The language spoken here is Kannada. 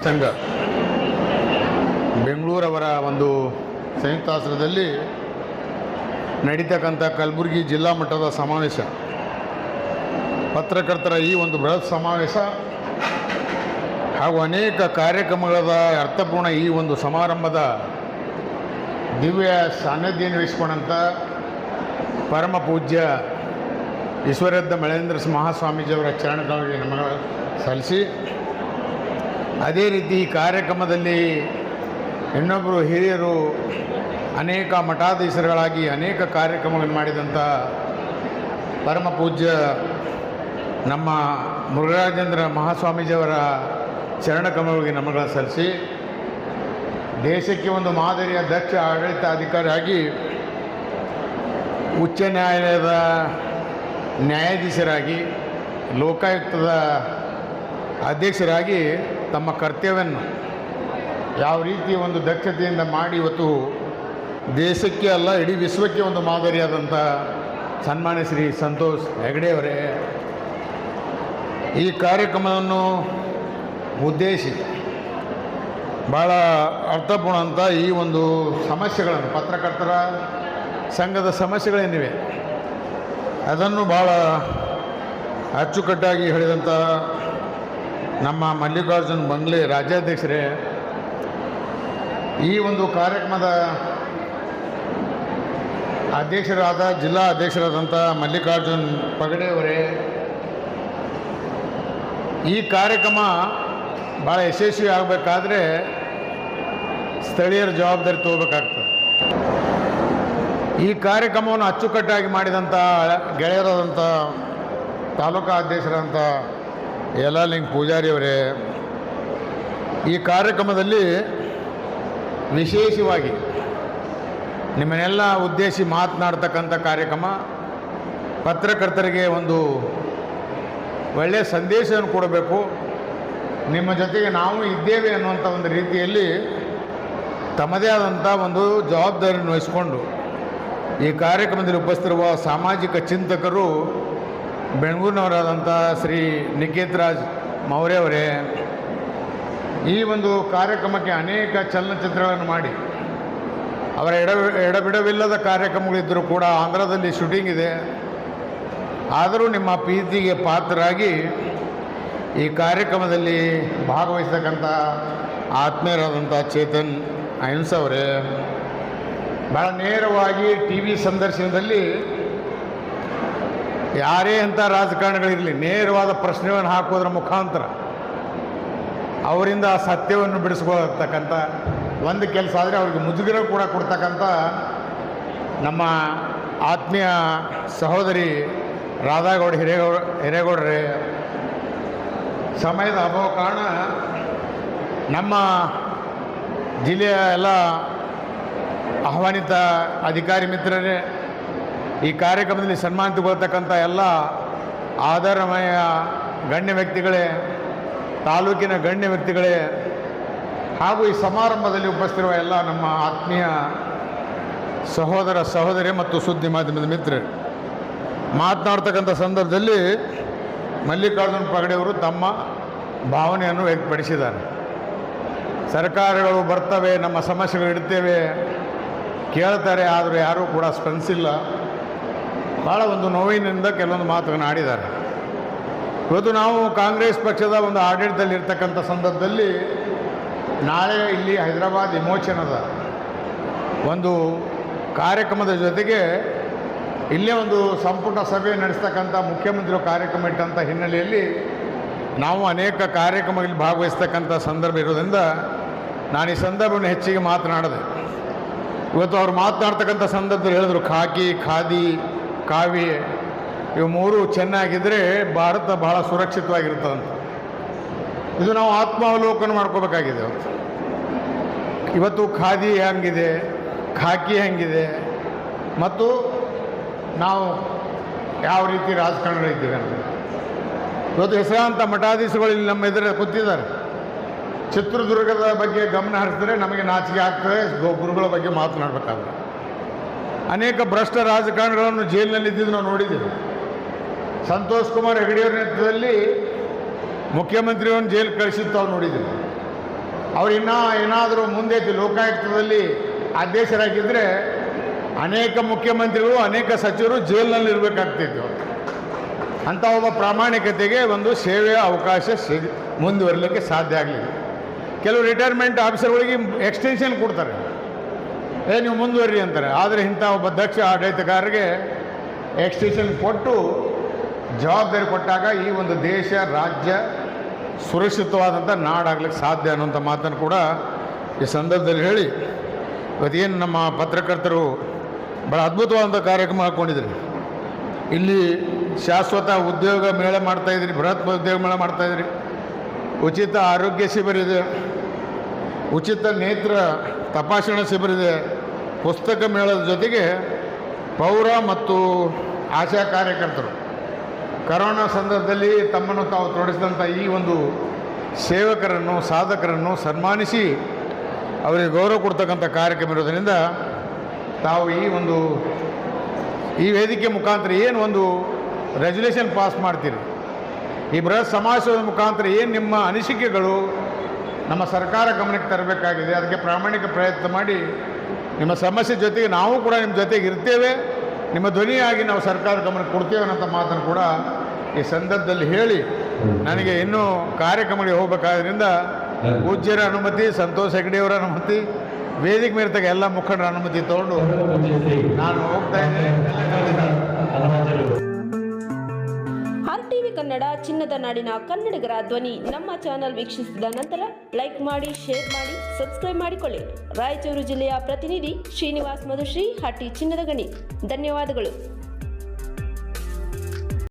ಸಂಘ ಬೆಂಗಳೂರವರ ಒಂದು ಸಂಯುಕ್ತಾಶ್ರಯದಲ್ಲಿ ನಡೀತಕ್ಕಂಥ ಕಲಬುರಗಿ ಜಿಲ್ಲಾ ಮಟ್ಟದ ಸಮಾವೇಶ, ಪತ್ರಕರ್ತರ ಈ ಒಂದು ಬೃಹತ್ ಸಮಾವೇಶ ಹಾಗೂ ಅನೇಕ ಕಾರ್ಯಕ್ರಮಗಳ ಅರ್ಥಪೂರ್ಣ ಈ ಒಂದು ಸಮಾರಂಭದ ದಿವ್ಯ ಸಾನ್ನಿಧ್ಯ ವಹಿಸಿಕೊಂಡಂಥ ಪರಮ ಪೂಜ್ಯ ಈಶ್ವರದ್ದ ಮಳೇಂದ್ರ ಮಹಾಸ್ವಾಮೀಜಿಯವರ ಚರಣಗಳಿಗೆ ನಮನ ಸಲ್ಲಿಸಿ, ಅದೇ ರೀತಿ ಈ ಕಾರ್ಯಕ್ರಮದಲ್ಲಿ ಇನ್ನೊಬ್ಬರು ಹಿರಿಯರು ಅನೇಕ ಮಠಾಧೀಶರುಗಳಾಗಿ ಅನೇಕ ಕಾರ್ಯಕ್ರಮಗಳನ್ನು ಮಾಡಿದಂಥ ಪರಮ ಪೂಜ್ಯ ನಮ್ಮ ಮುರುಘರಾಜೇಂದ್ರ ಮಹಾಸ್ವಾಮೀಜಿಯವರ ಚರಣಕಮಲಗಳಿಗೆ ನಮನಗಳನ್ನು ಸಲ್ಲಿಸಿ, ದೇಶಕ್ಕೆ ಒಂದು ಮಾದರಿಯ ದಕ್ಷ ಆಡಳಿತಾಧಿಕಾರಿಯಾಗಿ ಉಚ್ಚ ನ್ಯಾಯಾಲಯದ ನ್ಯಾಯಾಧೀಶರಾಗಿ ಲೋಕಾಯುಕ್ತದ ಅಧ್ಯಕ್ಷರಾಗಿ ತಮ್ಮ ಕರ್ತವ್ಯವನ್ನು ಯಾವ ರೀತಿ ಒಂದು ದಕ್ಷತೆಯಿಂದ ಮಾಡಿ ಇವತ್ತು ದೇಶಕ್ಕೆ ಅಲ್ಲ ಇಡೀ ವಿಶ್ವಕ್ಕೆ ಒಂದು ಮಾದರಿಯಾದಂಥ ಸನ್ಮಾನ್ಯ ಶ್ರೀ ಸಂತೋಷ್ ಹೆಗಡೆಯವರೇ ಈ ಕಾರ್ಯಕ್ರಮವನ್ನು ಉದ್ದೇಶಿ ಭಾಳ ಅರ್ಥಪೂರ್ಣ ಅಂತ ಈ ಒಂದು ಸಮಸ್ಯೆಗಳನ್ನು ಪತ್ರಕರ್ತರ ಸಂಘದ ಸಮಸ್ಯೆಗಳೇನಿವೆ ಅದನ್ನು ಭಾಳ ಅಚ್ಚುಕಟ್ಟಾಗಿ ಹೇಳಿದಂಥ ನಮ್ಮ ಮಲ್ಲಿಕಾರ್ಜುನ್ ಬಂಗ್ಲೆ ರಾಜ್ಯಾಧ್ಯಕ್ಷರೇ, ಈ ಒಂದು ಕಾರ್ಯಕ್ರಮದ ಅಧ್ಯಕ್ಷರಾದ ಜಿಲ್ಲಾ ಅಧ್ಯಕ್ಷರಾದಂಥ ಮಲ್ಲಿಕಾರ್ಜುನ್ ಪಗಡೆಯವರೇ, ಈ ಕಾರ್ಯಕ್ರಮ ಭಾಳ ಯಶಸ್ವಿ ಆಗಬೇಕಾದ್ರೆ ಸ್ಥಳೀಯರ ಜವಾಬ್ದಾರಿ ತಗೋಬೇಕಾಗ್ತದೆ. ಈ ಕಾರ್ಯಕ್ರಮವನ್ನು ಅಚ್ಚುಕಟ್ಟಾಗಿ ಮಾಡಿದಂಥ ಗೆಳೆಯರಾದಂಥ ತಾಲೂಕಾ ಅಧ್ಯಕ್ಷರಾದಂಥ ಯಲ್ಲಾಲಿಂಗ ಪೂಜಾರಿಯವರೇ, ಈ ಕಾರ್ಯಕ್ರಮದಲ್ಲಿ ವಿಶೇಷವಾಗಿ ನಿಮ್ಮನ್ನೆಲ್ಲ ಉದ್ದೇಶಿ ಮಾತನಾಡ್ತಕ್ಕಂಥ ಕಾರ್ಯಕ್ರಮ, ಪತ್ರಕರ್ತರಿಗೆ ಒಂದು ಒಳ್ಳೆಯ ಸಂದೇಶವನ್ನು ಕೊಡಬೇಕು, ನಿಮ್ಮ ಜೊತೆಗೆ ನಾವು ಇದ್ದೇವೆ ಅನ್ನುವಂಥ ಒಂದು ರೀತಿಯಲ್ಲಿ ತಮ್ಮದೇ ಆದಂಥ ಒಂದು ಜವಾಬ್ದಾರಿಯನ್ನು ವಹಿಸಿಕೊಂಡು ಈ ಕಾರ್ಯಕ್ರಮದಲ್ಲಿ ಉಪಸ್ಥಿತಿರುವ ಸಾಮಾಜಿಕ ಚಿಂತಕರು ಬೆಂಗಳೂರಿನವರಾದಂಥ ಶ್ರೀ ನಿಕೇತ್ ರಾಜ್ ಮೌರ್ಯ ಅವರೇ, ಈ ಒಂದು ಕಾರ್ಯಕ್ರಮಕ್ಕೆ ಅನೇಕ ಚಲನಚಿತ್ರಗಳನ್ನು ಮಾಡಿ ಅವರ ಎಡಬಿಡವಿಲ್ಲದ ಕಾರ್ಯಕ್ರಮಗಳಿದ್ದರೂ ಕೂಡ ಆಂಧ್ರದಲ್ಲಿ ಶೂಟಿಂಗ್ ಇದೆ, ಆದರೂ ನಿಮ್ಮ ಪ್ರೀತಿಗೆ ಪಾತ್ರರಾಗಿ ಈ ಕಾರ್ಯಕ್ರಮದಲ್ಲಿ ಭಾಗವಹಿಸ್ತಕ್ಕಂಥ ಆತ್ಮೀಯರಾದಂಥ ಚೇತನ್ ಅಹಿಂಸ ಅವರೇ, ಭಾಳ ನೇರವಾಗಿ ಟಿ ವಿ ಸಂದರ್ಶನದಲ್ಲಿ ಯಾರೇ ಅಂಥ ರಾಜಕಾರಣಿಗಳಿರಲಿ ನೇರವಾದ ಪ್ರಶ್ನೆಗಳನ್ನು ಹಾಕೋದ್ರ ಮುಖಾಂತರ ಅವರಿಂದ ಸತ್ಯವನ್ನು ಬಿಡಿಸ್ಕೊಳ್ತಕ್ಕಂಥ ಒಂದು ಕೆಲಸ ಆದರೆ ಅವ್ರಿಗೆ ಮುಜುಗರ ಕೂಡ ಕೊಡ್ತಕ್ಕಂಥ ನಮ್ಮ ಆತ್ಮೀಯ ಸಹೋದರಿ ರಾಧಾಗೌಡ ಹಿರೇಗೌಡರೇ ಸಮಯದ ಅಭಾವ ಕಾರಣ ನಮ್ಮ ಜಿಲ್ಲೆಯ ಎಲ್ಲ ಆಹ್ವಾನಿತ ಅಧಿಕಾರಿ ಮಿತ್ರರೇ, ಈ ಕಾರ್ಯಕ್ರಮದಲ್ಲಿ ಸನ್ಮಾನಿತಗೊಳ್ತಕ್ಕಂಥ ಎಲ್ಲ ಆಧಾರಮಯ ಗಣ್ಯ ವ್ಯಕ್ತಿಗಳೇ, ತಾಲೂಕಿನ ಗಣ್ಯ ವ್ಯಕ್ತಿಗಳೇ ಹಾಗೂ ಈ ಸಮಾರಂಭದಲ್ಲಿ ಉಪಸ್ಥಿತಿರುವ ಎಲ್ಲ ನಮ್ಮ ಆತ್ಮೀಯ ಸಹೋದರ ಸಹೋದರಿ ಮತ್ತು ಸುದ್ದಿ ಮಾಧ್ಯಮದ ಮಿತ್ರರು, ಮಾತನಾಡ್ತಕ್ಕಂಥ ಸಂದರ್ಭದಲ್ಲಿ ಮಲ್ಲಿಕಾರ್ಜುನ ಪಗಡೆಯವರು ತಮ್ಮ ಭಾವನೆಯನ್ನು ವ್ಯಕ್ತಪಡಿಸಿದ್ದಾರೆ. ಸರ್ಕಾರಗಳು ಬರ್ತವೆ, ನಮ್ಮ ಸಮಸ್ಯೆಗಳು ಇಡ್ತೇವೆ, ಕೇಳ್ತಾರೆ, ಆದರೆ ಯಾರೂ ಕೂಡ ಸ್ಪಂದಿಸಿಲ್ಲ. ಭಾಳ ಒಂದು ನೋವಿನಿಂದ ಕೆಲವೊಂದು ಮಾತುಗಳನ್ನು ಆಡಿದ್ದಾರೆ. ಇವತ್ತು ನಾವು ಕಾಂಗ್ರೆಸ್ ಪಕ್ಷದ ಒಂದು ಆಡಳಿತದಲ್ಲಿರ್ತಕ್ಕಂಥ ಸಂದರ್ಭದಲ್ಲಿ ನಾಳೆ ಇಲ್ಲಿ ಹೈದರಾಬಾದ್ ವಿಮೋಚನದ ಒಂದು ಕಾರ್ಯಕ್ರಮದ ಜೊತೆಗೆ ಇಲ್ಲೇ ಒಂದು ಸಂಪುಟ ಸಭೆ ನಡೆಸ್ತಕ್ಕಂಥ ಮುಖ್ಯಮಂತ್ರಿಗಳು ಕಾರ್ಯಕ್ರಮ ಇಟ್ಟಂಥ ಹಿನ್ನೆಲೆಯಲ್ಲಿ ನಾವು ಅನೇಕ ಕಾರ್ಯಕ್ರಮಗಳಲ್ಲಿ ಭಾಗವಹಿಸ್ತಕ್ಕಂಥ ಸಂದರ್ಭ ಇರೋದ್ರಿಂದ ನಾನು ಈ ಸಂದರ್ಭವನ್ನು ಹೆಚ್ಚಿಗೆ ಮಾತನಾಡಿದೆ. ಇವತ್ತು ಅವರು ಮಾತನಾಡ್ತಕ್ಕಂಥ ಸಂದರ್ಭದಲ್ಲಿ ಹೇಳಿದ್ರು, ಖಾಕಿ, ಖಾದಿ, ಕಾವಿ ಇವು ಮೂರು ಚೆನ್ನಾಗಿದ್ದರೆ ಭಾರತ ಬಹಳ ಸುರಕ್ಷಿತವಾಗಿರ್ತದಂತ. ಇದು ನಾವು ಆತ್ಮಾವಲೋಕನ ಮಾಡ್ಕೋಬೇಕಾಗಿದೆ. ಇವತ್ತು ಖಾದಿ ಹೆಂಗಿದೆ, ಖಾಕಿ ಹೆಂಗಿದೆ ಮತ್ತು ನಾವು ಯಾವ ರೀತಿ ರಾಜಕಾರಣಿಗಳಿದ್ದೀವಿ ಅಂತ. ಇವತ್ತು ಹೆಸರಾಂತ ಮಠಾಧೀಶಗಳು ಇಲ್ಲಿ ನಮ್ಮ ಎದುರು ಕೂತಿದ್ದಾರೆ. ಚಿತ್ರದುರ್ಗದ ಬಗ್ಗೆ ಗಮನ ಹರಿಸಿದ್ರೆ ನಮಗೆ ನಾಚಿಕೆ ಆಗ್ತದೆ ಗುರುಗಳ ಬಗ್ಗೆ ಮಾತನಾಡಬೇಕಾದ್ರೆ. ಅನೇಕ ಭ್ರಷ್ಟ ರಾಜಕಾರಣಿಗಳನ್ನು ಜೈಲಿನಲ್ಲಿದ್ದಿದ್ದು ನಾವು ನೋಡಿದ್ದೀವಿ. ಸಂತೋಷ್ ಕುಮಾರ್ ಹೆಗಡೆಯವರ ನೇತೃತ್ವದಲ್ಲಿ ಮುಖ್ಯಮಂತ್ರಿಯನ್ನು ಜೈಲು ಕಳಿಸಿದ್ದು ನಾವು ನೋಡಿದ್ದೀವಿ. ಅವ್ರು ಇನ್ನೂ ಏನಾದರೂ ಮುಂದೆ ಲೋಕಾಯುಕ್ತದಲ್ಲಿ ಅಧ್ಯಕ್ಷರಾಗಿದ್ದರೆ ಅನೇಕ ಮುಖ್ಯಮಂತ್ರಿಗಳು, ಅನೇಕ ಸಚಿವರು ಜೈಲಿನಲ್ಲಿ ಇರಬೇಕಾಗ್ತಿತ್ತು. ಅಂಥ ಒಬ್ಬ ಪ್ರಾಮಾಣಿಕತೆಗೆ ಒಂದು ಸೇವೆಯ ಅವಕಾಶ ಮುಂದುವರಲಿಕ್ಕೆ ಸಾಧ್ಯ ಆಗಲಿಲ್ಲ. ಕೆಲವು ರಿಟೈರ್ಮೆಂಟ್ ಆಫೀಸರ್ಗಳಿಗೆ ಎಕ್ಸ್ಟೆನ್ಷನ್ ಕೊಡ್ತಾರೆ, ನೀವು ಮುಂದುವರಿ ಅಂತಾರೆ. ಆದರೆ ಇಂಥ ಒಬ್ಬ ದಕ್ಷ ಆಡಳಿತಗಾರರಿಗೆ ಎಕ್ಸ್ಟೆನ್ಷನ್ ಕೊಟ್ಟು ಜವಾಬ್ದಾರಿ ಕೊಟ್ಟಾಗ ಈ ಒಂದು ದೇಶ, ರಾಜ್ಯ ಸುರಕ್ಷಿತವಾದಂಥ ನಾಡಾಗಲಿಕ್ಕೆ ಸಾಧ್ಯ ಅನ್ನುವಂಥ ಮಾತನ್ನು ಕೂಡ ಈ ಸಂದರ್ಭದಲ್ಲಿ ಹೇಳಿ, ಇವತ್ತೇನು ನಮ್ಮ ಪತ್ರಕರ್ತರು ಭಾಳ ಅದ್ಭುತವಾದಂಥ ಕಾರ್ಯಕ್ರಮ ಹಾಕ್ಕೊಂಡಿದ್ರಿ. ಇಲ್ಲಿ ಶಾಶ್ವತ ಉದ್ಯೋಗ ಮೇಳ ಮಾಡ್ತಾಯಿದ್ರಿ, ಬೃಹತ್ ಉದ್ಯೋಗ ಮೇಳ ಮಾಡ್ತಾಯಿದ್ರಿ, ಉಚಿತ ಆರೋಗ್ಯ ಶಿಬಿರ ಇದೆ, ಉಚಿತ ನೇತ್ರ ತಪಾಸಣಾ ಶಿಬಿರ ಇದೆ, ಪುಸ್ತಕ ಮೇಳದ ಜೊತೆಗೆ ಪೌರ ಮತ್ತು ಆಶಾ ಕಾರ್ಯಕರ್ತರು ಕರೋನಾ ಸಂದರ್ಭದಲ್ಲಿ ತಮ್ಮನ್ನು ತಾವು ತೊಡಗಿಸಿದಂಥ ಈ ಒಂದು ಸೇವಕರನ್ನು, ಸಾಧಕರನ್ನು ಸನ್ಮಾನಿಸಿ ಅವರಿಗೆ ಗೌರವ ಕೊಡ್ತಕ್ಕಂಥ ಕಾರ್ಯಕ್ರಮ ಇರೋದರಿಂದ ತಾವು ಈ ವೇದಿಕೆ ಮುಖಾಂತರ ಏನು ಒಂದು ರೆಸಲ್ಯೂಷನ್ ಪಾಸ್ ಮಾಡ್ತೀರಿ, ಈ ಬೃಹತ್ ಸಮಾವೇಶದ ಮುಖಾಂತರ ಏನು ನಿಮ್ಮ ಅನಿಸಿಕೆಗಳು ನಮ್ಮ ಸರ್ಕಾರ ಗಮನಕ್ಕೆ ತರಬೇಕಾಗಿದೆ, ಅದಕ್ಕೆ ಪ್ರಾಮಾಣಿಕ ಪ್ರಯತ್ನ ಮಾಡಿ ನಿಮ್ಮ ಸಮಸ್ಯೆ ಜೊತೆಗೆ ನಾವು ಕೂಡ ನಿಮ್ಮ ಜೊತೆಗೆ ಇರ್ತೇವೆ, ನಿಮ್ಮ ಧ್ವನಿಯಾಗಿ ನಾವು ಸರ್ಕಾರ ಗಮನಕ್ಕೆ ಕೊಡ್ತೇವೆ ಅನ್ನೋಂಥ ಮಾತನ್ನು ಕೂಡ ಈ ಸಂದರ್ಭದಲ್ಲಿ ಹೇಳಿ, ನನಗೆ ಇನ್ನೂ ಕಾರ್ಯಕ್ರಮಗಳಿಗೆ ಹೋಗಬೇಕಾದ್ರಿಂದ ಪೂಜ್ಯರ ಅನುಮತಿ, ಸಂತೋಷ್ ಹೆಗಡೆಯವರ ಅನುಮತಿ, ವೇದಿಕೆ ಮೇರ್ತಕ್ಕ ಎಲ್ಲ ಮುಖಂಡರ ಅನುಮತಿ ತಗೊಂಡು ನಾನು ಹೋಗ್ತಾ ಇದ್ದೇನೆ. RTV ಕನ್ನಡ ಚಿನ್ನದ ನಾಡಿನ ಕನ್ನಡಿಗರ ಧ್ವನಿ. ನಮ್ಮ ಚಾನೆಲ್ ವೀಕ್ಷಿಸಿದ ನಂತರ ಲೈಕ್ ಮಾಡಿ, ಶೇರ್ ಮಾಡಿ, ಸಬ್ಸ್ಕ್ರೈಬ್ ಮಾಡಿಕೊಳ್ಳಿ. ರಾಯಚೂರು ಜಿಲ್ಲೆಯ ಪ್ರತಿನಿಧಿ ಶ್ರೀನಿವಾಸ್ ಮಧುಶ್ರೀ, ಹಟ್ಟಿ ಚಿನ್ನದ ಗಣಿ. ಧನ್ಯವಾದಗಳು.